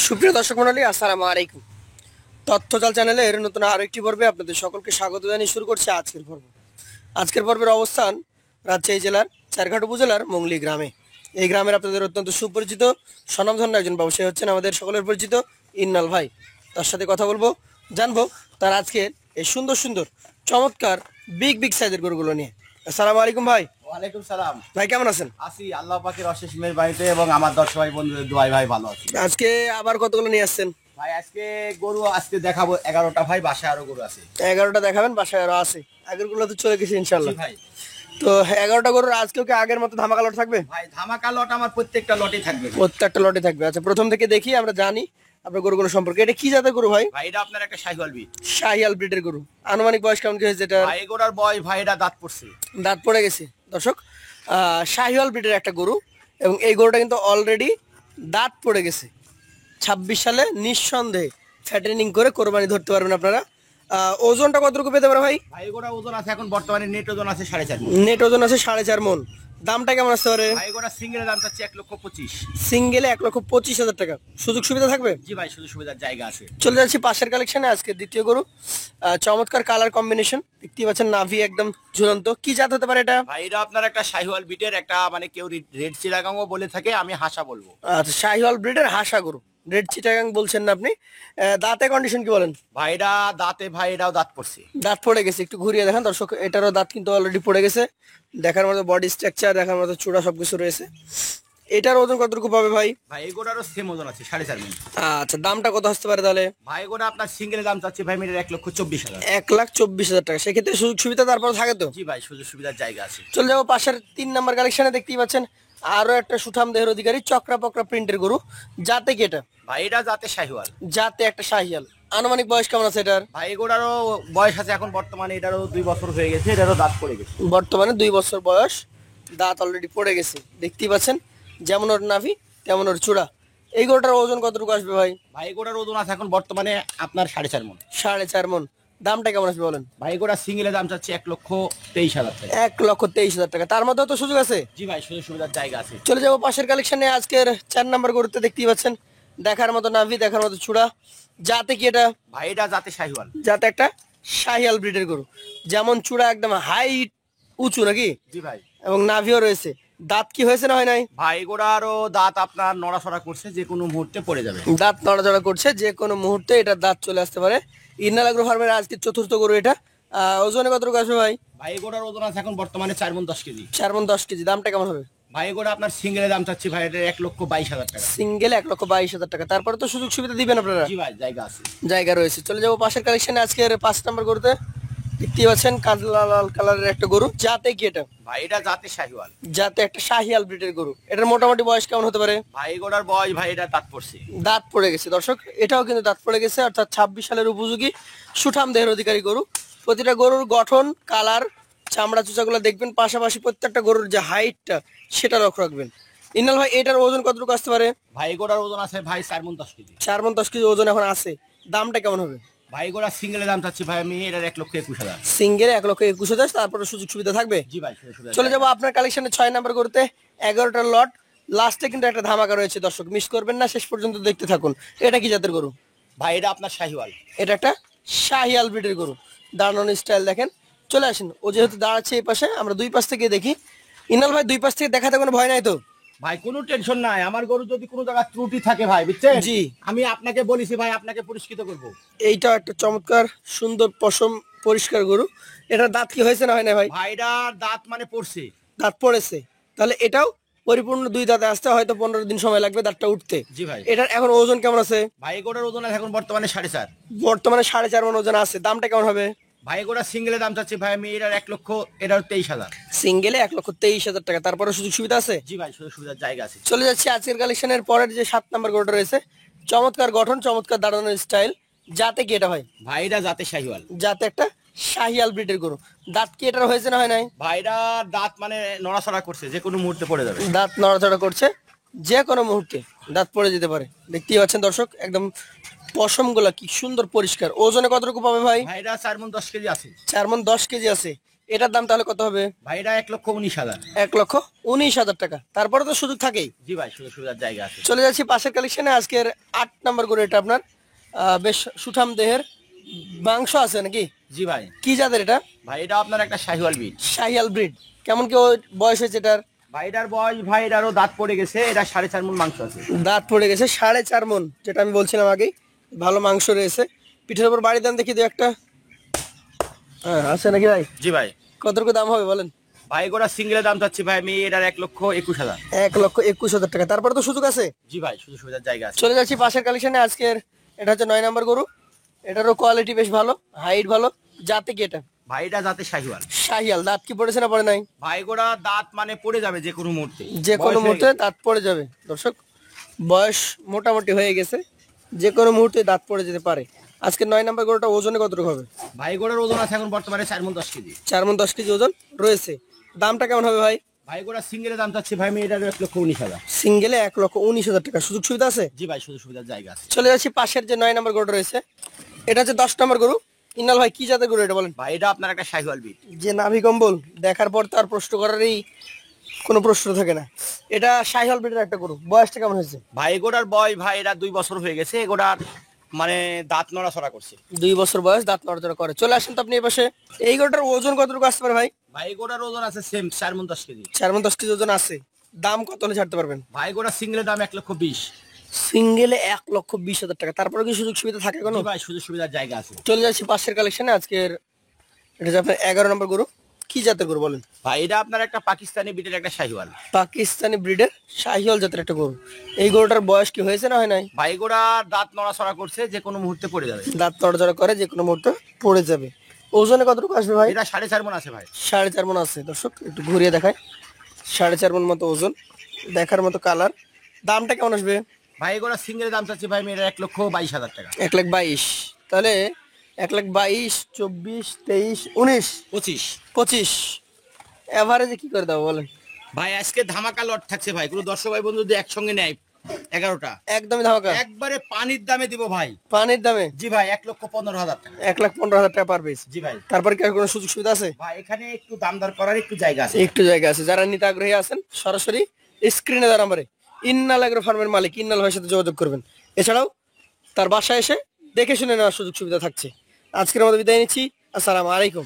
সুপ্রিয় দর্শক মণ্ডলী, আসসালামু আলাইকুম। তথ্যজাল চ্যানেলের নতুন আরো একটি পর্বে আপনাদের সকলকে স্বাগত জানিয়ে শুরু করছে আজকের পর্ব। আজকের পর্বের অবস্থান রাজশাহী জেলার চারঘাট উপজেলার মংলি গ্রামে। এই গ্রামের আপনাদের অত্যন্ত সুপরিচিত স্বনামধন্য একজন ব্যবসায়ী হচ্ছেন আমাদের সকলের পরিচিত ইন্নাল ভাই। তার সাথে কথা বলবো, জানবো তার আজকের এই সুন্দর সুন্দর চমৎকার বিগ সাইজের গরুগুলো নিয়ে। আসসালামু আলাইকুম ভাই। ওয়ালাইকুম সালাম ভাই, কেমন আছেন? আছি আল্লাহ পাকের অশেষ মেহেরবানিতে এবং আমার দর্শক ভাই বন্ধুদের দোয়ায় ভাই ভালো আছি। আজকে আবার কতগুলো নিয়ে আসছেন ভাই আজকে দেখাবো 11টা ভাই, বাসায় আরো গরু আছে। 11টা দেখাবেন, বাসায় আরো আছে। আগের গুলো তো চলে গেছে ইনশাল্লাহ ভাই। তো 11টা গরুর আজকেও কি আগের মতো ধামাকা লট থাকবে? ভাই ধামাকা লট আমার প্রত্যেকটা লটেই থাকবে। প্রত্যেকটা লটে থাকবে। আচ্ছা, প্রথম থেকে দেখি, আমরা জানি আপনার গরুগুলো সম্পর্কে। এটা কি জাতের গরু ভাই? ভাই এটা আপনার একটা শাহিওয়াল বিট। শাহিয়াল ব্রিডের গরু। আনুমানিক বয়স কেমন কি হয়েছে এটা? ভাই এগুলোর বয়স ভাই এটা দাঁত পড়ছে। দাঁত পড়ে গেছে দর্শক। শাহিয়াল ব্রিডের একটা গরু, এবং এই গরুটা কিন্তু অলরেডি দাঁত পড়ে গেছে। 26 সালে নিঃসন্দেহে ফ্যাটেনিং করে কোরবানি ধরতে পারবেন আপনারা। ওজনটা কতটুকু পেতে পারে ভাই? ভাই এগুলোর ওজন আছে এখন বর্তমানে নেট ওজন আছে 4.5 মণ। নেট ওজন আছে 4.5 মণ। দামটা কেমন আসতে পারে? ভাই এগুলোর সিঙ্গেলের দাম চাচ্ছি 1,25,000। সিঙ্গেলে 1,25,000 টাকা। সুযোগ সুবিধা থাকবে? জি ভাই, সুযোগ সুবিধার জায়গা আছে। চলে যাচ্ছি পাশের কালেকশনে। আজকে দ্বিতীয় গরু, চমৎকার কালার কম্বিনেশন দেখতে পাচ্ছেন, নাভি একদম ঝুলন্ত। কি জাত হতে পারে এটা? ভাই এটা আপনার একটা শাহিওয়াল বিটের একটা, মানে কেউ রেড চিরাগাংও বলে থাকে, আমি হাসা বলবো। আচ্ছা, শাহিওয়াল ব্রিডের হাসা গরু, রেড চিটাগাং বলছেন না আপনি? দাঁতে কন্ডিশন কি বলেন? ভাই এটা দাঁতে ভাই এটাও দাঁত পড়ছে। দাঁত পড়ে গেছে, একটু ঘুরিয়ে দেখান দর্শক। এটারও দাঁত কিন্তু অলরেডি পড়ে গেছে। দেখার মতো বডি স্ট্রাকচার, দেখার মতো চূড়া সবকিছু রয়েছে। এটার ওজন কতটুকু পাবে ভাই? ভাই এগুলোরও সেম ওজন আছে 4.5 মণ। আচ্ছা, দামটা কত আসতে পারে তাহলে? ভাই এগুলো আপনার সিঙ্গেলের দাম চাচ্ছি ভাই মিটার 1,24,000। 1,24,000 টাকা। সেক্ষেত্রে সুযোগ সুবিধা তারপর থাকে তো? জি ভাই, সুযোগ সুবিধার জায়গা আছে। চলে যাবো পাশের 3 নাম্বার কালেকশনে। দেখতেই পাচ্ছেন আরো একটা সুঠাম দেহের অধিকারী চক্রা পকরা প্রিন্টের গরু। জাতে কি এটা? ভাই এটা যাতে শাহিওয়াল। জাতে একটা শাহিয়াল। আনুমানিক বয়স কেমন আছে এটার? ভাই এগুলোরও বয়স আছে এখন বর্তমানে, এটারও 2 বছর হয়ে গেছে, এটারও দাঁত পড়ে গেছে। বর্তমানে 2 বছর বয়স, দাঁত অলরেডি পড়ে গেছে। দেখতেই পাচ্ছেন যেমন ওর নাভি তেমন ওর চূড়া। এই গরুটার ওজন কতটুকু আসবে ভাই? ভাই এগুলোর ওজন আছে এখন বর্তমানে আপনার 4.5 মণ। 4.5 মণ। দামটা কেমন আসবে বলেন? ভাই এগুলোর সিঙ্গেলের দাম চাচ্ছি 1,23,000 টাকা। 1,23,000 টাকা। তার মধ্যেও তো সুযোগ আছে? জি ভাই, সুযোগ সুবিধার জায়গা আছে। চলে যাবো পাশের কালেকশনে। আজকের 4 নাম্বার গরুতে দেখতেই পাচ্ছেন দেখার মতো নাভি, দেখার মতো চূড়া। জাতে কি এটা? ভাই এটা যাতে শাহিওয়াল। যাতে একটা শাহিয়াল ব্রিডের গরু। যেমন চূড়া একদম হাইট উঁচু নাকি, জি ভাই। এবং নাভিও রয়েছে। দাঁত কি হয়েছে না হয় নাই? ভাই এগুলোরও দাঁত আপনার নড়াচড়া করছে, যে কোনো মুহূর্তে পড়ে যাবে। দাঁত নড়াচড়া করছে, যে কোনো মুহূর্তে এটা দাঁত চলে আসতে পারে। ইন্নাল এগ্রো ফার্মের আজকে চতুর্থ গরু এটা। ওজনে কতটুকু আসবে ভাই? ভাই এগুলোর ওজন আছে এখন বর্তমানে 4 মণ 10 কেজি। 4 মণ 10 কেজি। দামটা কেমন হবে? ভাই এগুলো আপনার সিঙ্গেলের দাম চাচ্ছি ভাই এটা 1,22,000 টাকা। সিঙ্গেলে 1,22,000 টাকা। তারপরে তো সুযোগ সুবিধা দিবেন আপনারা? জি ভাই, জায়গা আছে। জায়গা রয়েছে। চলে যাবো পাশের কালেকশনে। আজকের 5 নাম্বার গরুতে দেখতেই পাচ্ছেন কালো লাল কালারের একটা গরু। জাতে কি এটা? ভাই এটা জাতে শাহিওয়াল। যাতে একটা শাহিয়াল ব্রিডের গরু। এটার মোটামুটি বয়স কেমন হতে পারে? ভাই এগুলোর বয়স ভাই এটা দাঁত পড়ছে। দাঁত পড়ে গেছে দর্শক। এটাও কিন্তু দাঁত পড়ে গেছে, অর্থাৎ 26 সালের উপযোগী সুঠাম দেহের অধিকারী গরু। প্রতিটা গরুর গঠন, কালার, চামড়া চুচাগুলো দেখবেন, পাশাপাশি প্রত্যেকটা গরুর যে হাইটটা সেটা লক্ষ্য রাখবেন। ইনাল ভাই, এটার ওজন কতটুকু আসতে পারে? ভাই এগুলোর ওজন আছে ভাই 4 মণ 10 কেজি। 4 মণ 10 কেজি ওজন এখন আছে। দামটা কেমন হবে? ভাই এগুলোর সিঙ্গেলের দাম চাচ্ছি ভাই আমি এটার 1,21,000। সিঙ্গেলে 1,21,000। তারপরে সুযোগ সুবিধা থাকবে? জি ভাই, সুযোগ সুবিধা। চলে যাবো আপনার কালেকশনে 6 নাম্বার গরুতে। 11টা লট। লাস্টে কিন্তু একটা ধামাকা রয়েছে দর্শক, মিস করবেন না, শেষ পর্যন্ত দেখতে থাকুন। এটা কি জাতের গরু? ভাই এটা আপনার শাহিওয়াল। এটা একটা শাহিয়াল ব্রিডের গরু। দাঁড়ানোর স্টাইল দেখেন। চলে আসেন, ও যেহেতু দাঁড়াচ্ছে এই পাশে, আমরা দুই পাশ থেকে দেখি। ইনাল ভাই, দুই পাশ থেকে দেখাতে কোনো ভয় নাই তো? ভাই কোনো টেনশন নাই, আমার গরু যদি কোনো জায়গায় ত্রুটি থাকে ভাই, বুঝছেন, জি। আমি আপনাকে বলেছি ভাই, আপনাকে পুরস্কৃত করব। এইটাও একটা চমৎকার সুন্দর পশম পরিষ্কার গরু। এটার দাঁত কি হয়েছে না হয় না ভাই? ভাই এটার দাঁত মানে পড়ছে। দাঁত পড়েছে। তাহলে এটাও পরিপূর্ণ 2 দাঁতে আসতে হয়তো 15 দিন সময় লাগবে দাঁতটা উঠতে। জি ভাই। এটার এখন ওজন কেমন আছে? ভাই এগুলোর ওজন আছে এখন বর্তমানে 4.5। বর্তমানে 4.5 মণ ওজন আছে। দামটা কেমন হবে? ভাই এগুলো সিঙ্গেলের দাম চাচ্ছি ভাই আমি এটার 1,23,000। সিঙ্গেলে 1,23,000 টাকা। তারপরে সুযোগ সুবিধা আছে? জি ভাই, সুযোগ সুবিধার জায়গা আছে। চলে যাচ্ছে আজকের কালেকশনের পরের যে 7 নাম্বার গরুটা রয়েছে। চমৎকার গঠন, চমৎকার দাঁড়ানোর স্টাইল। জাতে কি এটা ভাই? ভাই এটা জাতে শাহিওয়াল। যাতে একটা শাহিয়াল ব্রিডের গরু। দাঁত কি এটার হয়েছে না হয় নাই? ভাই এটা দাঁত মানে নড়াচড়া করছে, যে কোনো মুহূর্তে পড়ে যাবে। দাঁত নড়াচড়া করছে, যে কোনো মুহূর্তে দাঁত পড়ে যেতে পারে। দেখতেই পাচ্ছেন দর্শক, একদম পশমগুলা কি সুন্দর পরিষ্কার। ওজনে কতটুকু পাবে ভাই? ভাই এটা 4 মণ 10 কেজি আছে। 4 মণ 10 কেজি আছে। এটার দাম তাহলে কত হবে? ভাই এটা 1,19,000। 1,19,000 টাকা। তারপরে তো সুযোগ থাকেই। জি ভাই, সুযোগ সুবিধার জায়গা আছে। চলে যাচ্ছি পাশের কালেকশনে। আজকের 8 নাম্বার গরু এটা আপনার বেশ সুঠাম দেহের, মাংস আছে নাকি? জি ভাই। কি জাতের এটা? ভাই এটা আপনার একটা শাহিওয়াল বিট। শাহিয়াল ব্রিড। কেমন কি বয়স হয়েছে এটার? ভাই এটার বয়স, ভাই এটারও দাঁত পড়ে গেছে, এটা 4.5 মণ মাংস আছে। দাঁত পড়ে গেছে, 4.5 মণ, যেটা আমি বলছিলাম আগেই। ভালো মাংস রয়েছে। পিঠের উপর বাড়ি দেন দেখি দু একটা। হ্যাঁ আছে নাকি ভাই? জি ভাই। কতটুকু দাম হবে বলেন? ভাই গোটা সিঙ্গেলের দাম চাচ্ছি ভাই আমি এটার 1,21,000। 1,21,000 টাকা। তারপরে তো সুযোগ আছে। জি ভাই, সুযোগ সুবিধার জায়গা আছে। চলে যাচ্ছি পাশের কালেকশনে। আজকের এটা হচ্ছে 9 নাম্বার গরু। এটারও কোয়ালিটি বেশ ভালো, হাইট ভালো। জাতে কি এটা? ভাই এটা যাতে শাহিওয়াল। শাহিয়াল। দাঁত কি পড়েছে না পড়ে নাই? ভাই গোটা দাঁত মানে পড়ে যাবে যে কোনো মুহূর্তে। যে কোনো বয়স হয়ে মুহূর্তে গেছে। দাঁত পড়ে যাবে। দর্শক, বয়স মোটামুটি হয়ে গেছে, যে কোনো মুহূর্তে দাঁত পড়ে যেতে পারে। আজকে 9 নাম্বার গরুটা ওজনে কতটুকু হবে? ভাই গোটার ওজন আছে এখন বর্তমানে 4 মণ 10 কেজি। 4 মণ 10 কেজি ওজন রয়েছে। দামটা কেমন হবে ভাই? ভাই গোটা সিঙ্গেলের দাম চাচ্ছি ভাই আমি এটার 1,19,000। সিঙ্গেলে 1,19,000 টাকা। সুযোগ সুবিধা আছে। জি ভাই, সুযোগ সুবিধার জায়গা আছে। চলে যাচ্ছি পাশের যে 9 নাম্বার গরুটা রয়েছে। এটা হচ্ছে 10 নাম্বার গরু। ইনাল ভাই, কি জাতের গরু এটা বলেন? ভাই এটা আপনার একটা শাহিওয়াল বিট। যে নাভি কম্বল দেখার পর তার প্রশ্ন করারই কোনো প্রশ্ন থাকে না। এটা শাহিওয়াল ব্রিডের একটা গরু। বয়সটা কেমন হয়েছে? ভাই গোটার বয়স ভাই এটা 2 বছর হয়ে গেছে, গোটার মানে দাঁত নড়াচড়া করছে। 2 বছর বয়স, দাঁত নড়াচড়া করে। চলে আসেন তো আপনি এই পাশে। এই গরুটার ওজন কতটুকু আসতে পারে ভাই? ভাই গোটার ওজন আছে সেম 4 মণ 10 কেজি। 4 মণ 10 কেজি ওজন আছে। দাম কত হলে ছাড়তে পারবেন? ভাই গোটা সিঙ্গেলের দাম 1,20,000। সিঙ্গেলে 1,20,000 টাকা। তারপরে কি সুযোগ সুবিধা থাকে কোনো? জি ভাই, সুযোগ সুবিধার জায়গা আছে। চলে যাচ্ছি পাশের কালেকশনে। আজকের এটা হচ্ছে আপনার 11 নম্বর গরু। কি জাতের গরু বলেন? ভাই এটা আপনার একটা পাকিস্তানি বিটের একটা শাহিওয়াল। পাকিস্তানি ব্রিডের শাহিওয়াল জাতের একটা গরু। এই গরুটার বয়স কি হয়েছে না হয় নাই? ভাই গোটা দাঁত নড়াচড়া করছে, যে কোনো মুহূর্তে পড়ে যাবে। দাঁত নড়াচড়া করে, যে কোনো মুহূর্তে পড়ে যাবে। ওজনে কতটুকু আসবে ভাই? এটা 4.5 মণ আছে ভাই। 4.5 মণ আছে। দর্শক একটু ঘুরিয়ে দেখায়। 4.5 মণ মতো ওজন, দেখার মতো কালার। দামটা কেমন আসবে? ভাই গোটা সিঙ্গেলের দাম চাচ্ছি ভাই আমি এটা 1,22,000 টাকা। 1,22,000। তাহলে 1,22,000, 24, 23, 19, 25। 25 এভারেজে কি করে দাও বলেন? ভাই আজকে ধামাকা লট থাকছে ভাই, কোনো দর্শক ভাই বন্ধু যদি একসঙ্গে নেয় 11টা একদমই ধামাকা। একবারে পানির দামে দিব ভাই। পানির দামে জি ভাই, 1,15,000 টাকা। 1,15,000 টাকা পার পিস। জি ভাই। তারপর কি আর কোনো সুযোগ সুবিধা আছে? ভাই এখানে একটু দাম দর করার একটু জায়গা আছে। একটু জায়গা আছে। যারা নিতে আগ্রহী আছেন সরাসরি স্ক্রিনে দেওয়া নাম্বারে ইন্নাল এগ্রো ফার্মের মালিক ইন্নাল ভাইয়ের সাথে যোগাযোগ করবেন। এছাড়াও তার বাসায় এসে দেখে শুনে নেওয়ার সুযোগ সুবিধা থাকছে। আজকের মতো বিদায় নিচ্ছি। আসসালামু আলাইকুম।